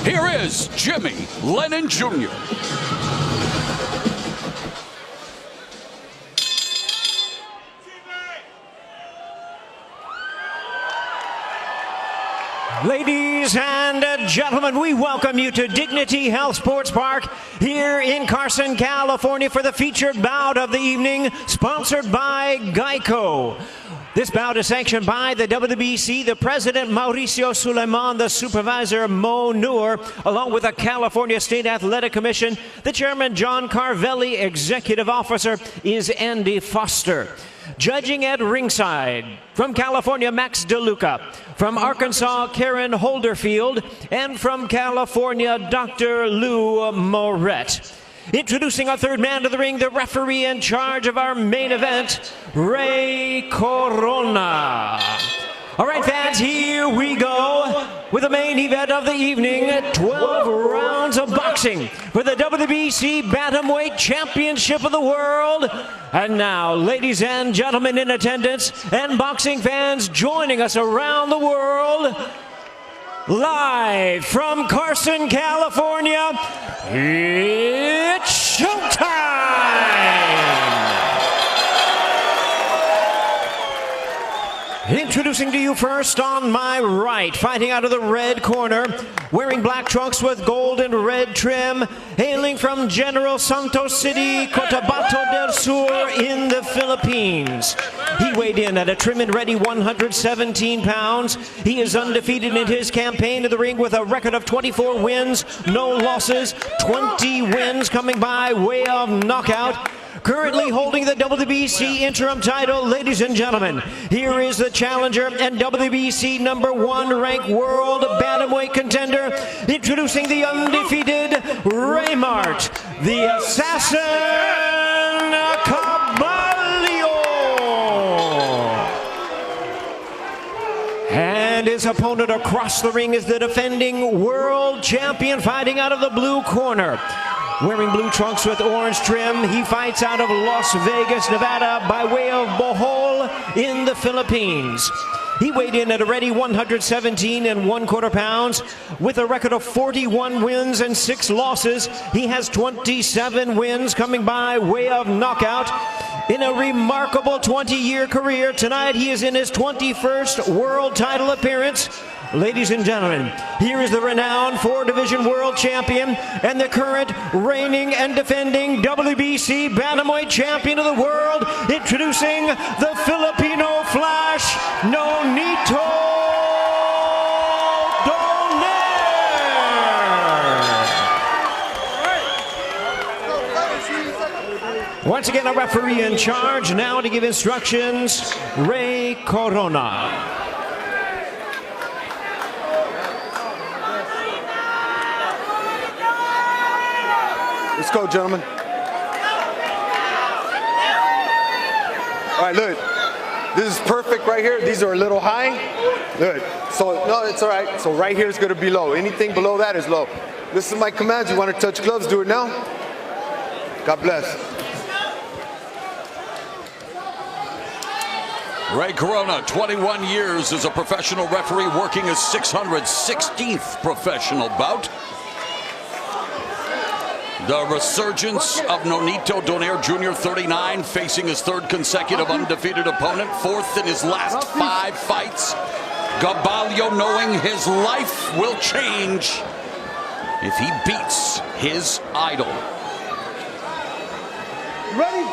here is Jimmy Lennon Jr. Ladies and gentlemen, we welcome you to Dignity Health Sports Park here in Carson, California for the featured bout of the evening, sponsored by Geico. This bout is sanctioned by the WBC, the president Mauricio Suleiman, the supervisor Mo Noor, along with the California State Athletic Commission. The chairman John Carvelli, executive officer is Andy Foster. Judging at ringside, from California, Max DeLuca. From Arkansas, Karen Holderfield. And from California, Dr. Lou Moret. Introducing our third man to the ring, the referee in charge of our main event, Ray Corona. All right, fans, here we go with the main event of the evening, 12 rounds of boxing for the WBC Bantamweight Championship of the World. And now, ladies and gentlemen in attendance and boxing fans joining us around the world, live from Carson, California, it's showtime! Introducing to you first on my right, fighting out of the red corner, wearing black trunks with gold and red trim, hailing from General Santos City, Cotabato del Sur in the Philippines. He weighed in at a trim and ready 117 pounds. He is undefeated in his campaign to the ring with a record of 24 wins, no losses, 20 wins coming by way of knockout. Currently holding the WBC interim title, ladies and gentlemen, here is the challenger and WBC #1 ranked world bantamweight contender, introducing the undefeated Raymart, the assassin Caballo. And his opponent across the ring is the defending world champion, fighting out of the blue corner. Wearing blue trunks with orange trim, he fights out of Las Vegas, Nevada, by way of Bohol in the Philippines. He weighed in at a ready 117 1/4 pounds with a record of 41 wins and 6 losses. He has 27 wins coming by way of knockout. In a remarkable 20-year career, tonight he is in his 21st world title appearance. Ladies and gentlemen, here is the renowned 4-division world champion and the current reigning and defending WBC Bantamweight champion of the world, introducing the Filipino Flash, Nonito Donaire. Once again, a referee in charge, now to give instructions, Ray Corona. Let's go, gentlemen. All right, look. This is perfect right here. These are a little high. Look. So, no, it's all right. So right here is going to be low. Anything below that is low. This is my command. You want to touch gloves? Do it now. God bless. Ray Corona, 21 years as a professional referee, working his 616th professional bout. The resurgence of Nonito Donaire Jr., 39, facing his 3rd consecutive undefeated opponent, 4th in his last 5 fights. Gaballo knowing his life will change if he beats his idol. Ready?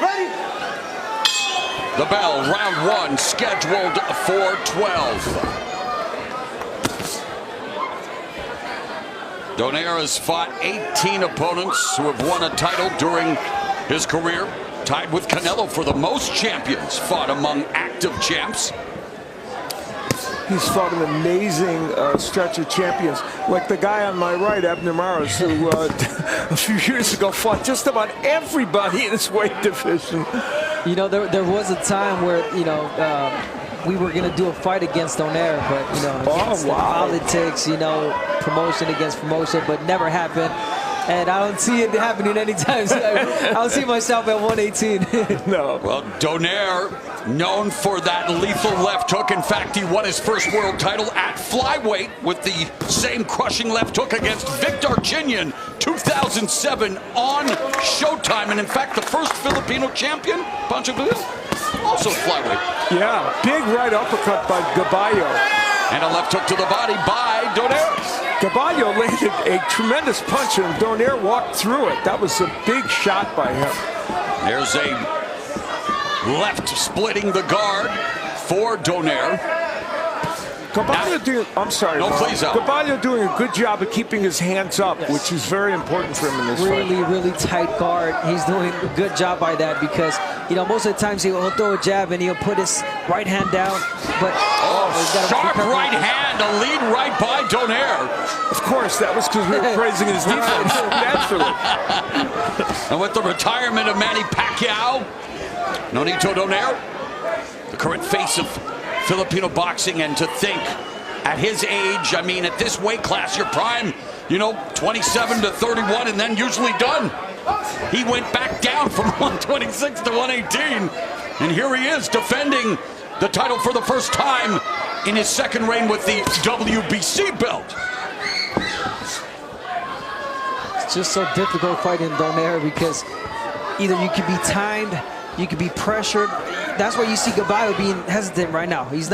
Ready? The bell, round 1, scheduled for 12. Donaire has fought 18 opponents who have won a title during his career, tied with Canelo for the most champions fought among active champs. He's fought an amazing stretch of champions, like the guy on my right, Abner Maris, who a few years ago fought just about everybody in his weight division. You know, there was a time where, you know, we were going to do a fight against Donaire, but, you know, politics, you know, promotion against promotion, but never happened. And I don't see it happening anytime soon. I don't see myself at 118. No. Well, Donaire, known for that lethal left hook. In fact, he won his first world title at flyweight with the same crushing left hook against Victor Chinyan, 2007 on Showtime. And in fact, the first Filipino champion, Pancho Villa, also flyweight. Yeah, big right uppercut by Gaballo. And a left hook to the body by Donaire. Gaballo landed a tremendous punch, and Donaire walked through it. That was a big shot by him. There's a left splitting the guard for Donaire. Gaballo doing, I'm sorry, No, Ron. please, Al. Gaballo doing a good job of keeping his hands up, which is very important for him in this fight. Really tight guard. He's doing a good job by that because, you know, most of the times he'll throw a jab and he'll put his right hand down. But he's gotta Sharp be careful. right hand, a lead right by Donaire. Of course, that was because we were praising his defense, naturally. And with the retirement of Manny Pacquiao, Nonito Donaire, the current face of Filipino boxing, and to think at his age, I mean, at this weight class, your prime, you know, 27 to 31 and then usually done. He went back down from 126 to 118. And here he is defending the title for the first time in his second reign with the WBC belt. It's just so difficult fighting Donaire because either you could be timed, you could be pressured. That's why you see Gaballo being hesitant right now. He's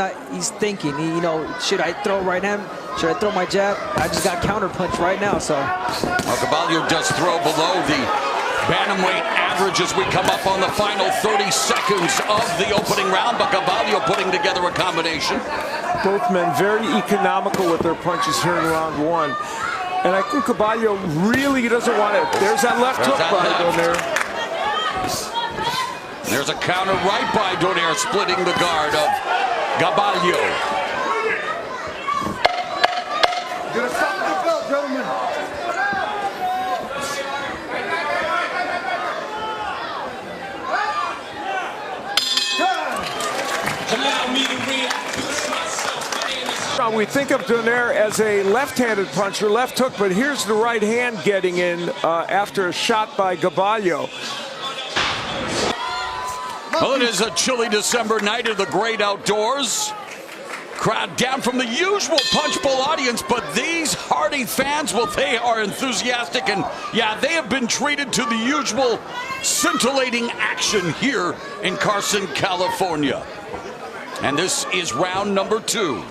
thinking, you know, should I throw right hand? Should I throw my jab? I just got counterpunched right now, so. Well, Gaballo does throw below the bantamweight average as we come up on the final 30 seconds of the opening round, but Gaballo putting together a combination. Both men very economical with their punches here in round one. And I think Gaballo really doesn't want it. There's that left hook by Donaire. There's a counter right by Donaire, splitting the guard of Gaballo. Gonna stop the belt, gentlemen. We think of Donaire as a left-handed puncher, left hook, but here's the right hand getting in after a shot by Gaballo. Well, it is a chilly December night of the great outdoors. Crowd down from the usual Punch Bowl audience, but these hardy fans, well, they are enthusiastic, and yeah, they have been treated to the usual scintillating action here in Carson, California. And this is round number 2.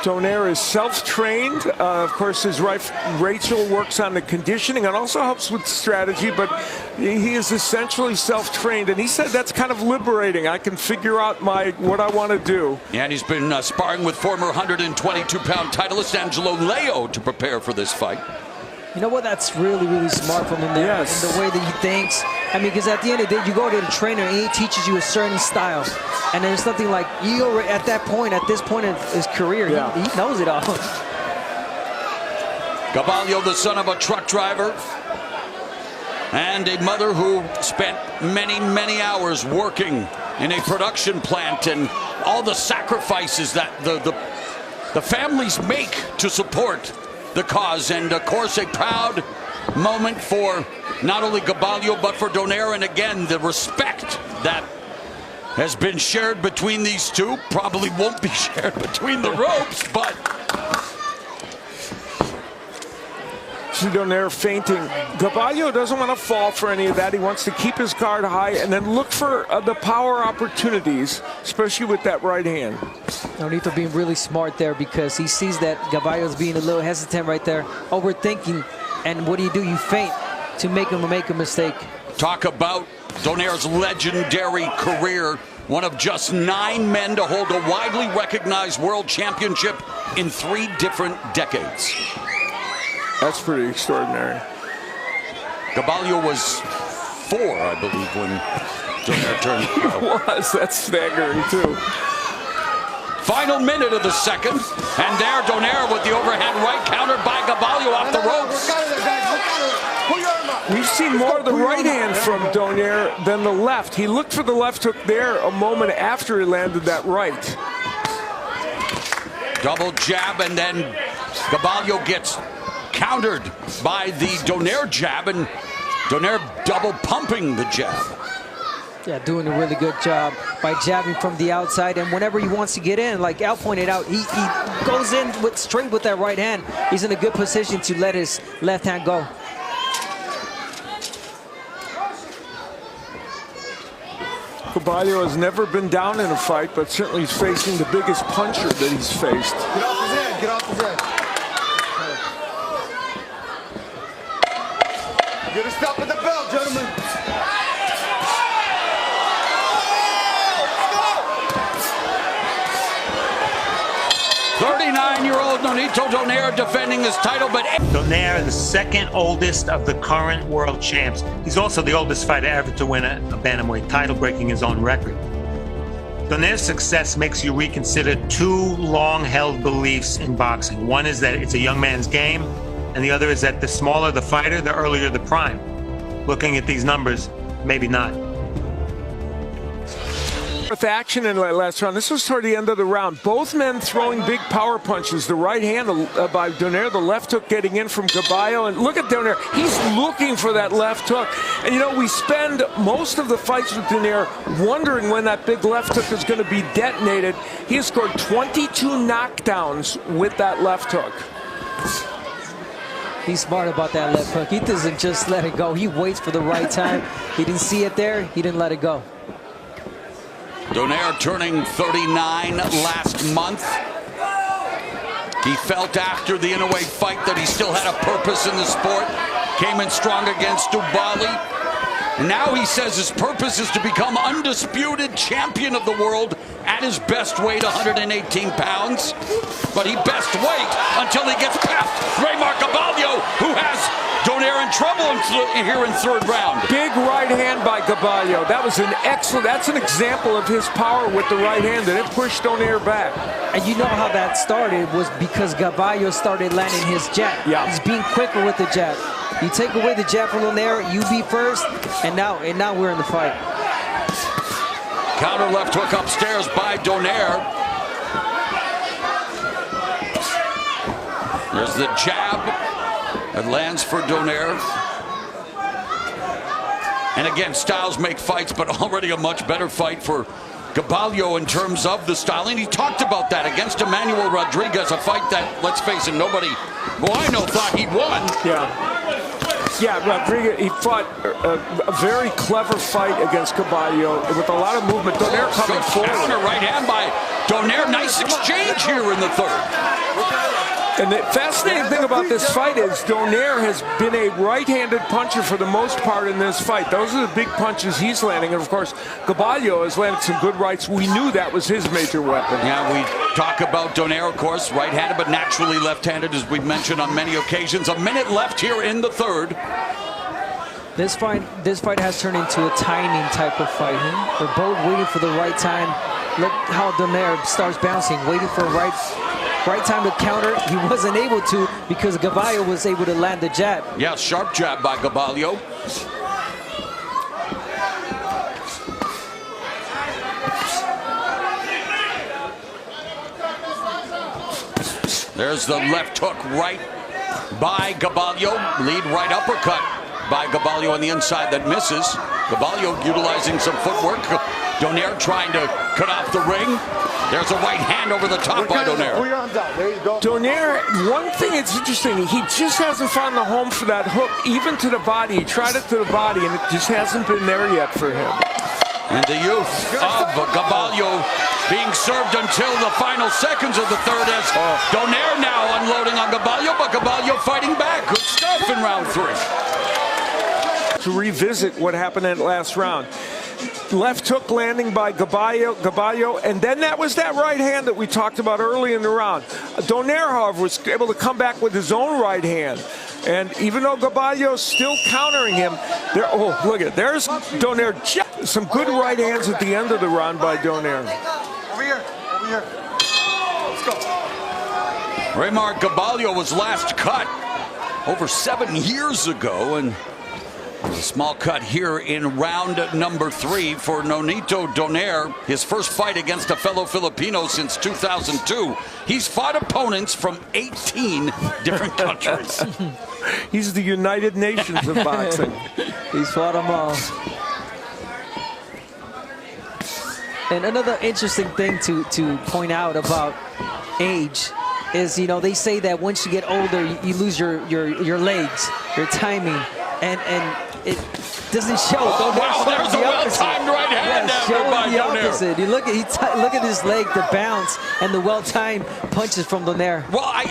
Donaire is self-trained. Of course, his wife Rachel works on the conditioning and also helps with strategy, but he is essentially self-trained, and he said that's kind of liberating. I can figure out what I want to do. Yeah, and he's been sparring with former 122-pound titleist Angelo Leo to prepare for this fight. You know what? That's really smart from him there. Yes. And the way that he thinks. I mean, because at the end of the day, you go to the trainer and he teaches you a certain style. And there's nothing like, you already, at this point in his career, Yeah. he knows it all. Gaballo, the son of a truck driver and a mother who spent many hours working in a production plant, and all the sacrifices that the families make to support the cause. And of course, a proud moment for not only Gaballo but for Donaire, and again, the respect that has been shared between these two probably won't be shared between the ropes, but See Donaire fainting. Gaballo doesn't want to fall for any of that. He wants to keep his guard high and then look for the power opportunities, especially with that right hand. Nonito being really smart there because he sees that Gaballo's being a little hesitant right there, overthinking, and what do? You feint to make him make a mistake. talk about Donaire's legendary career. One of just 9 men to hold a widely recognized world championship in 3 different decades. That's pretty extraordinary. Gaballo was 4, I believe, when Donaire turned pro. That's staggering too. Final minute of the second, and there Donaire with the overhand right countered by Gaballo off the ropes. We've seen more of the right hand from Donaire than the left. He looked for the left hook there a moment after he landed that right. Double jab, and then Gaballo gets countered by the Donaire jab, and Donaire double pumping the jab. Yeah, doing a really good job by jabbing from the outside, and whenever he wants to get in, like Al pointed out, he goes in straight with that right hand. He's in a good position to let his left hand go. Gaballo has never been down in a fight, but certainly he's facing the biggest puncher that he's faced. Get off his head, get off his head. Get a stop at the bell, gentlemen. 39-year-old Nonito Donaire defending his title, but Donaire, the second oldest of the current world champs. He's also the oldest fighter ever to win a bantamweight title, breaking his own record. Donaire's success makes you reconsider two long-held beliefs in boxing. One is that it's a young man's game, and the other is that the smaller the fighter, the earlier the prime. Looking at these numbers, maybe not. With action in that last round. This was toward the end of the round. Both men throwing big power punches. The right hand by Donaire, the left hook getting in from Gaballo. And look at Donaire. He's looking for that left hook. And you know, we spend most of the fights with Donaire wondering when that big left hook is going to be detonated. He has scored 22 knockdowns with that left hook. He's smart about that left hook. He doesn't just let it go. He waits for the right time. He didn't see it there. He didn't let it go. Donaire turning 39 last month. He felt after the Inoue fight that he still had a purpose in the sport. Came in strong against Dubali. Now he says his purpose is to become undisputed champion of the world at his best weight, 118 pounds. But he best wait until he gets past Gaballo, who has Donaire in trouble here in third round. Big right hand by Gaballo. That was an excellent, that's an example of his power with the right hand, and it pushed Donaire back. And you know how that started was because Gaballo started landing his jab. Yeah. He's being quicker with the jab. You take away the jab from Donaire, you be first, and now we're in the fight. Counter left hook upstairs by Donaire. There's the jab that lands for Donaire. And again, styles make fights, but already a much better fight for Gaballo in terms of the styling. He talked about that against Emmanuel Rodriguez, a fight that, let's face it, nobody who I know thought he'd won. Yeah, Rodriguez, he fought a very clever fight against Gaballo with a lot of movement. Donaire coming forward. Counter right hand by Donaire. Nice exchange here in the third. And the fascinating thing about this fight is Donaire has been a right-handed puncher for the most part in this fight. Those are the big punches he's landing. And, of course, Gaballo has landed some good rights. We knew that was his major weapon. Yeah, we talk about Donaire, of course, right-handed, but naturally left-handed, as we've mentioned on many occasions. A minute left here in the third. This fight has turned into a timing type of fight. They're both waiting for the right time. Look how Donaire starts bouncing, waiting for a right time to counter. He wasn't able to because Gaballo was able to land the jab. Yeah, sharp jab by Gaballo. There's the left hook right by Gaballo. Lead right uppercut by Gaballo on the inside that misses. Gaballo utilizing some footwork. Donaire trying to cut off the ring. There's a right hand over the top by Donaire. There you go. Donaire, one thing that's interesting, he just hasn't found the home for that hook, even to the body. He tried it to the body, and it just hasn't been there yet for him. And the youth of Gaballo being served until the final seconds of the third as Donaire now unloading on Gaballo, but Gaballo fighting back. Good stuff in round three. To revisit what happened in that last round. Left hook landing by Gaballo, and then that was that right hand that we talked about early in the round. Donaire, however, was able to come back with his own right hand. And even though Gaballo's still countering him, look at it. There's Donaire. Some good right hands at the end of the round by Donaire. Over here. Let's go. Gaballo was last cut over 7 years ago, and A small cut here in round number 3 for Nonito Donaire. His first fight against a fellow Filipino since 2002. He's fought opponents from 18 different countries. He's the United Nations of boxing. He's fought them all. And another interesting thing to point out about age is, you know, they say that once you get older, you lose your legs, your timing, and it doesn't show. Oh, wow, there's a well-timed right hand down by the Donaire. opposite. You look at his leg, the bounce, and the well-timed punches from Donaire. Well,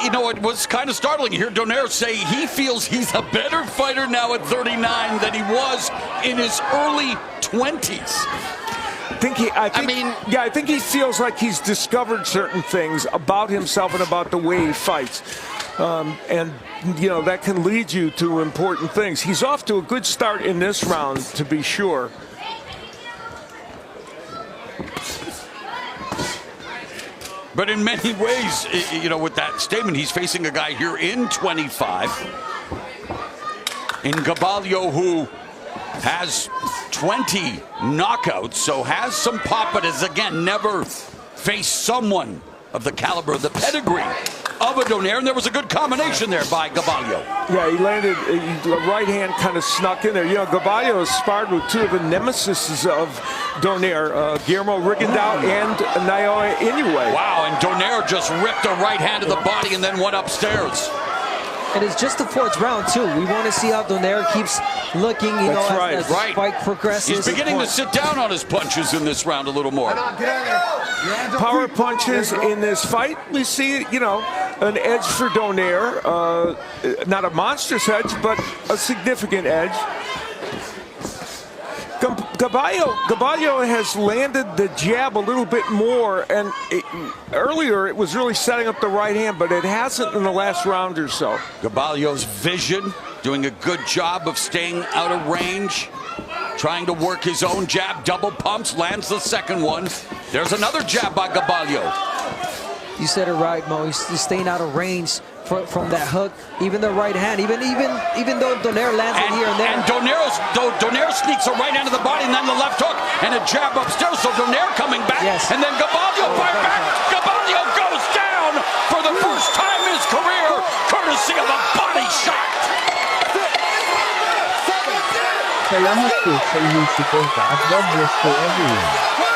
you know, it was kind of startling to hear Donaire say he feels he's a better fighter now at 39 than he was in his early 20s. I think he feels like he's discovered certain things about himself and about the way he fights. And, you know, that can lead you to important things. He's off to a good start in this round, to be sure. But in many ways, you know, with that statement, he's facing a guy here in 25, in Gaballo, who has 20 knockouts, so has some pop, but has again never faced someone of the caliber, the pedigree of a Donaire, and there was a good combination there by Gaballo. Yeah, he landed, the right hand kind of snuck in there. You know, Gaballo has sparred with two of the nemesis of Donaire, Guillermo Rigondeaux and Naoya Inoue. Wow, and Donaire just ripped a right hand to the body and then went upstairs. And it's just the 4th round, too. We want to see how Donaire keeps looking, you know, as the fight progresses. He's beginning to sit down on his punches in this round a little more. Power punches in this fight. We see, you know, an edge for Donaire. Not a monstrous edge, but a significant edge. Gaballo has landed the jab a little bit more, and earlier it was really setting up the right hand, but it hasn't in the last round or so. Gaballo's vision, doing a good job of staying out of range, trying to work his own jab, double pumps, lands the second one. There's another jab by Gaballo. You said it right, Mo. He's staying out of range from that hook, even the right hand, even though Donaire lands it here and there. And Donaire sneaks a right hand to the body and then the left hook and a jab upstairs. So Donaire coming back, and then Gaballo fire back. Gaballo goes down for the first time in his career, courtesy of a body shot. Salamat po sa inyong suporta at God bless po everyone.